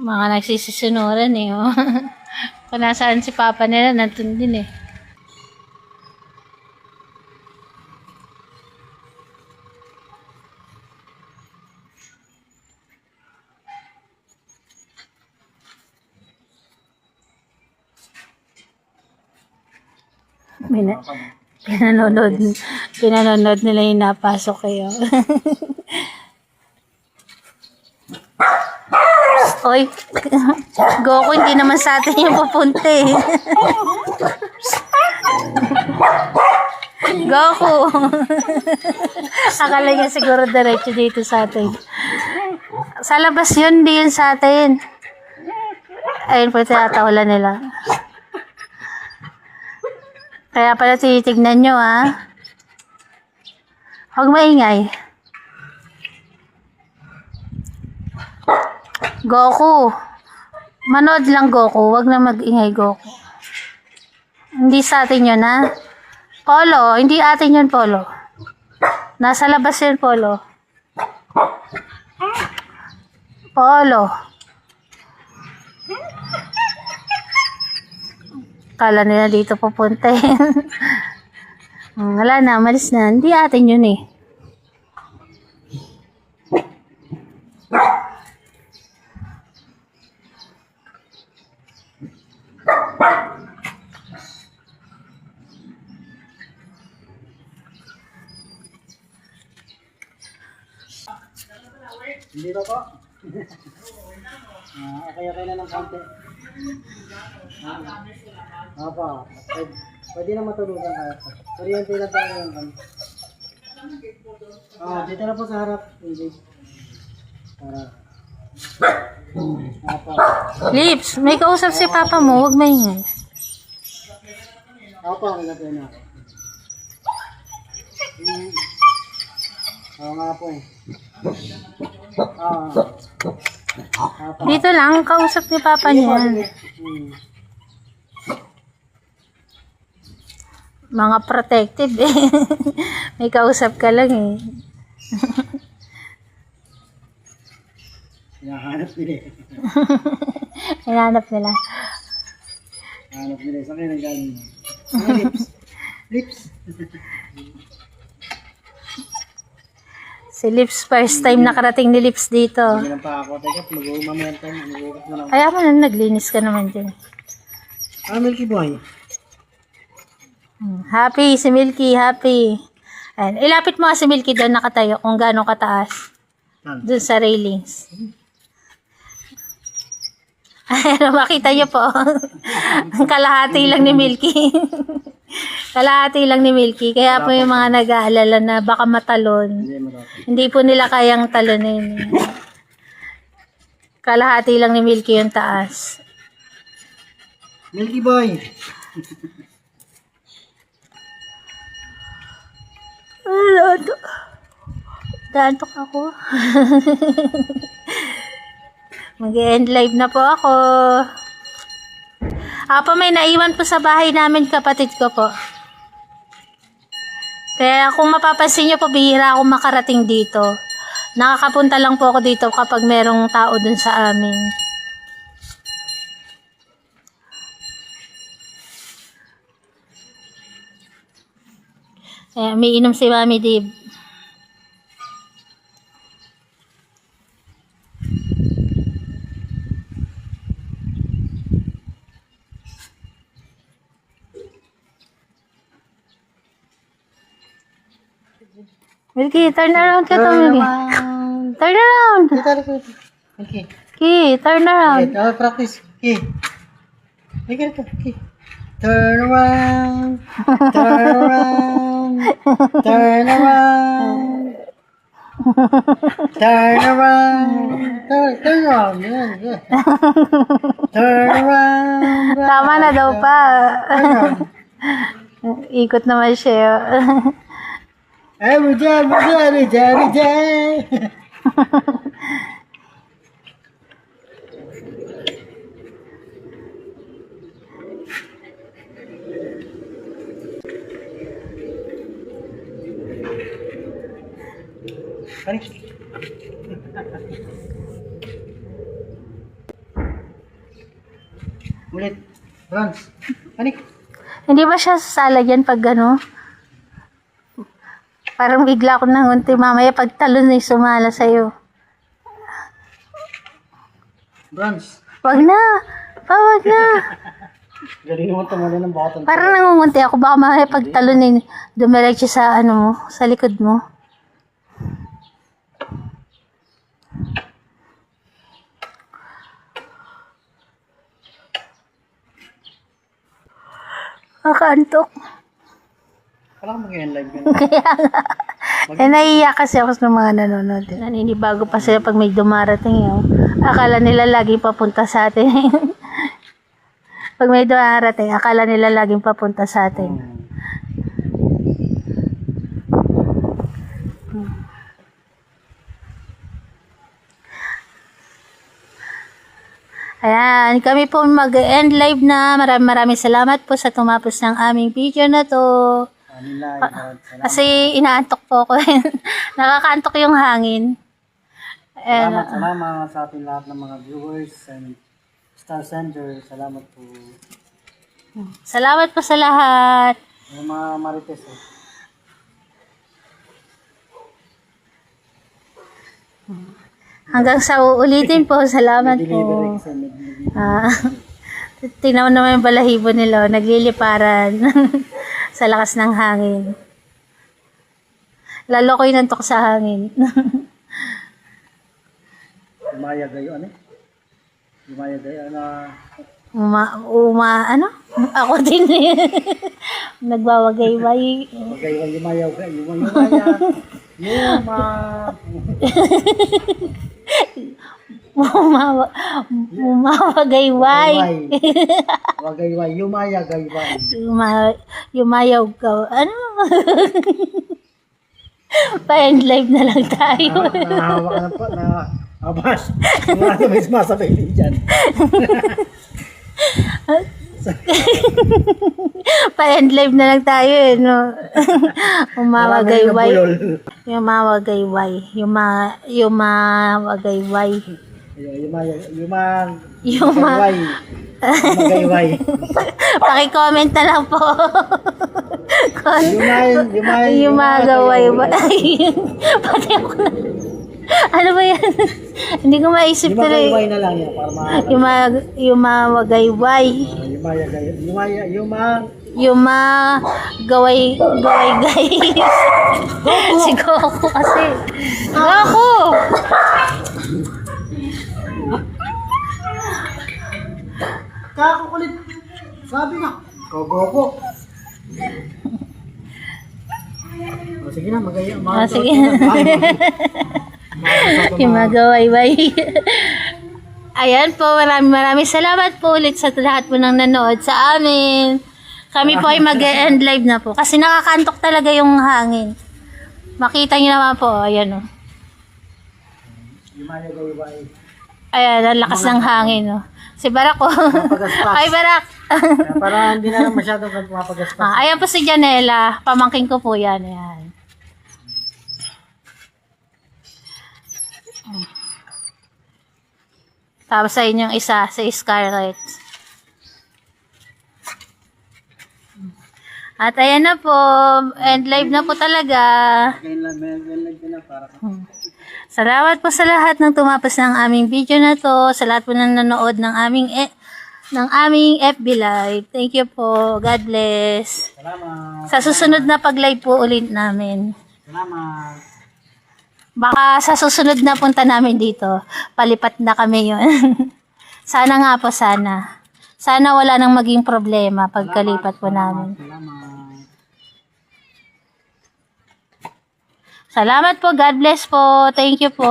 Mga nagsisisunuran eh. Oh. Kung nasaan si Papa nila, nandun din eh. Pinanonood nila yung napasok kayo. Oy, Goku, hindi naman sa atin yung pupunta eh. Goku. Akala niya siguro diretso dito sa atin. Sa labas yun, hindi yun sa atin. Ayun po tinatawalan nila. Kaya pala tinitignan nyo, ha? Huwag maingay. Goku. Manood lang, Goku. Huwag na mag-ingay, Goku. Hindi sa atin yun, ha? Polo. Hindi atin yun, Polo. Nasa labas yun, Polo. Polo. Kala nila dito pupunta eh. Wala na, malis na. Hindi atin yun eh. Hindi ba po? Okay na ng konti. Apa, pwede na matulugan kaya po. Kuryente na tayo yung kami. Dito na po sa harap. Hindi. Para. Apa. Lips, may kausap si Papa mo. Huwag maingay. Apa, nilapin na ako. Oo nga po eh. Apa. Dito lang, kausap ni Papa niya. Mga protective eh. May kausap ka lang eh. Hinahanap nila eh. Hinahanap nila. Hinahanap nila. Saan kayo nanggaling? Lips. Lips. Si Lips, first time nakarating ni Lips dito. Hindi lang pa ako. Teka, mag-uumamaya tayo. Mag-uukap na lang. Kaya mo na naglinis ka naman dyan. Milky Boy. Happy, si Milky, happy. Ayan, ilapit mo si Milky doon nakatayo kung gaano kataas. Doon sa railings. Ayan, makita niyo po. Ang kalahati lang ni Milky. Kalahati lang ni Milky. Kaya po yung mga nag-aalala na baka matalon. Hindi po nila kayang talonin. Kalahati lang ni Milky yung taas. Milky Boy. Daantok ako. Mag-end live na po ako. Ako may naiwan po sa bahay namin, kapatid ko po. Kaya kung mapapansin nyo po, bihira akong makarating dito. Nakakapunta lang po ako dito kapag merong tao dun sa amin. Kaya may inom si Mami Dib. Milky, turn around ka to, Milky. Turn around. Okay. Ki, turn around. Okay, practice. Okay. Okay, okay. Turn around. Turn around. Turn around. Turn around. Turn around. Yan, yan. Turn around. Tama na daw pa. Ikot naman siya. Every day, every day, every day. Balik. Ulit. Bronze. Panik. Hindi ba siya sasalagyan pag ano? Parang bigla ko nangunti mamaya pag talon ay sumala sa'yo. Bronze. Wag na! Wag na! Galing mo tumalo ng button. Parang nangungunti ako. Baka mamaya pag talon ay dumiretso sa ano mo, sa likod mo. Nakaantok. Kala ko mag-live ka na. Kaya nga. Eh, naiiyak kasi ako sa mga nanonood. Naninibago pa sila pag may dumarating yun. Akala nila laging papunta sa atin. Pag may dumarating, akala nila laging papunta sa atin. Ayan, kami po mag-end live na. Maraming salamat po sa tumapos ng aming video na to. Kasi inaantok po ako. Nakakaantok yung hangin. Salamat sa ating lahat ng mga viewers and star sender. Salamat po. Salamat po sa lahat. Yung mga marites eh. Hanggang sa uulitin po. Salamat po. Tingnan mo naman yung balahibo nila. Nagliliparan sa lakas ng hangin. Lalo ko inantok sa hangin. Umaya gayo ano? Umaya gayo ano? Ano? Ako din. Nagbawagay-way. Magayway umaya gayo. Umawagayway. Wagayway. Umaya gayway. Yumayaw ka. Ano? Pa-end live na lang tayo. Nahawa ka na po. Abas. Wala na may sumasabay din dyan. Pa-end live na lang tayo eh, no? Umawagayway. Umawagayway. Umawagayway. Magayway. Paki-comment na lang po. Umawagayway. Pati ako na. Ano ba yan? Hindi ko maisip tuloy. Magayway na lang yan. Umawagayway. Gaway si Goku kasi. Goku! Kakukulit. Sabi na. Kogoko. Sige na, Sige. Gaway. Ayan po, maraming salamat po ulit sa lahat po ng nanood sa amin. Kami po ay mag-end live na po. Kasi nakakantok talaga yung hangin. Makita nyo naman po. Ayan o. Ayan, ang lakas ng hangin o. Si Barak o. Ay, Barak. Para hindi na lang masyadong mapagaspas. Ayan po si Janela. Pamangking ko po yan. Ayan. Tapos sa inyong isa, si Scarlett. At ayan na po, end live na po talaga. Salamat po sa lahat ng tumapos ng aming video na to, sa lahat po ng nanood ng aming FB Live. Thank you po. God bless. Salamat. Sa susunod na pag-live po ulit namin. Salamat. Baka sa susunod na punta namin dito, palipat na kami yun. Sana nga po, sana. Sana wala nang maging problema pagkalipat po namin. Salamat po. God bless po. Thank you po.